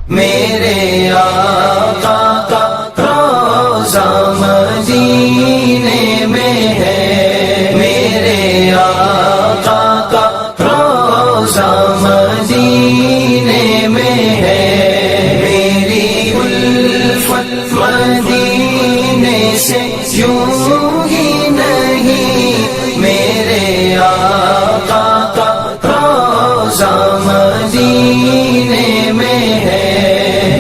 میرے آقا کا روضہ مدینے میں ہے، میرے آقا کا روضہ مدینے میں ہے، میری الفت مدینے سے یوں ہی نہیں، میرے آقا کا روضہ مدینے میں ہے،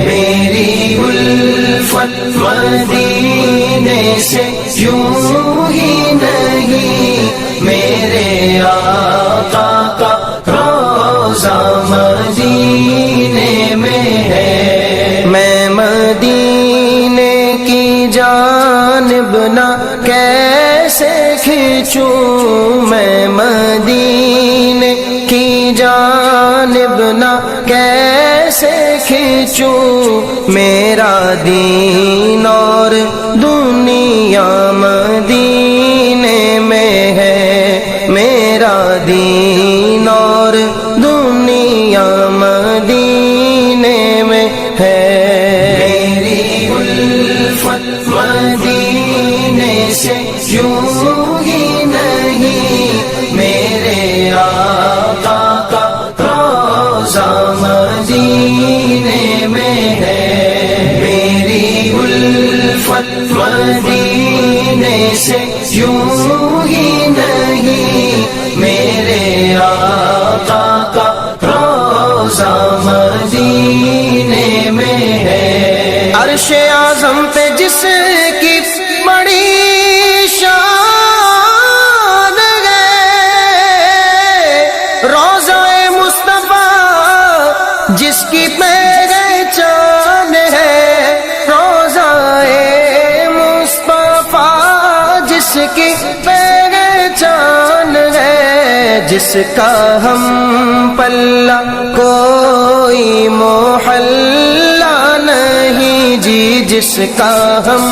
میری الفت مدینے سے یوں ہی نہیں، میرے آقا کا روضہ مدینے میں ہے۔ میں مدینے کی جانب نہ کیسے کھینچوں، میں مدینے کی جانب نہ کیسے کھینچوں، میرا دین اور دنیا مدینے میں ہے، میرا دین اور دنیا مدینے میں ہے، میری الفت مدینے سے یوں ہی نہیں، میرے آقا کا روضہ مدینے میں ہے، میری الفت مدینے سے یوں ہی نہیں، میرے آقا کا روضہ مدینے میں ہے۔ عرش اعظم پہ جس کی بڑی شان ہے، روضہ مصطفیٰ جس کی پہچان ہے، روضہ مصطفیٰ جس کی پہچان ہے، جس کا ہم پلہ کوئی محلہ نہیں جی، جس کا ہم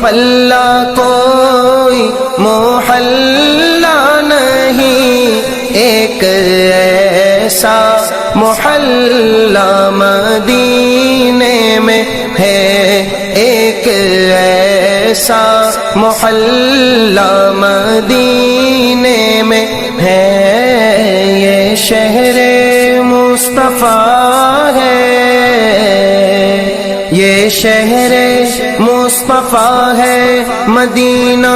پلہ کوئی محلہ نہیں، ایک ایسا محلہ مدینے میں ہے، ایک ایسا محلہ مدینے میں ہے، یہ شہر مصطفیٰ ہے، یہ شہر مصطفیٰ ہے، مدینہ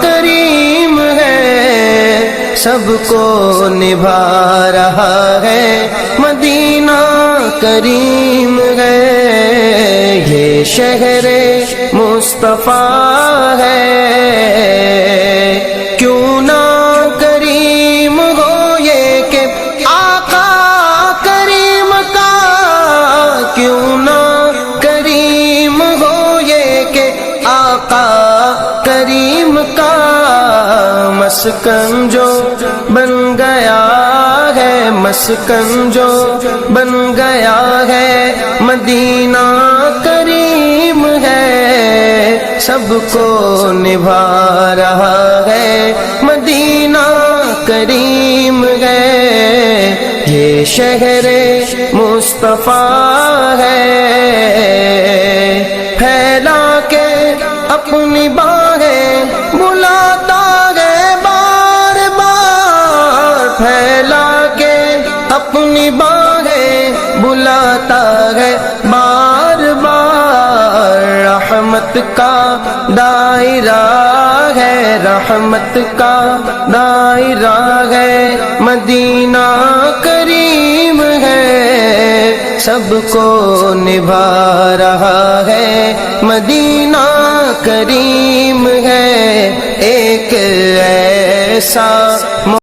کریم ہے، سب کو نبھا رہا ہے، مدینہ کریم ہے، یہ شہر مصطفیٰ ہے، کیوں نہ کریم ہو یہ کہ آقا کریم کا، کیوں نہ کریم ہو یہ کہ آقا کریم کا، مسکن جو بن گیا ہے، مسکن جو بن گیا ہے، مدینہ کریم ہے، سب کو نبھا رہا ہے، مدینہ کریم ہے، یہ شہر مصطفیٰ ہے، پھیلا کے اپنی باہیں بلاتا ہے بار بار، پھیلا کے اپنی باہیں بلاتا ہے بار بار، رحمت کا دائرہ ہے، رحمت کا دائرہ ہے، مدینہ کریم ہے، سب کو نبھا رہا ہے، مدینہ کریم ہے، ایک ایسا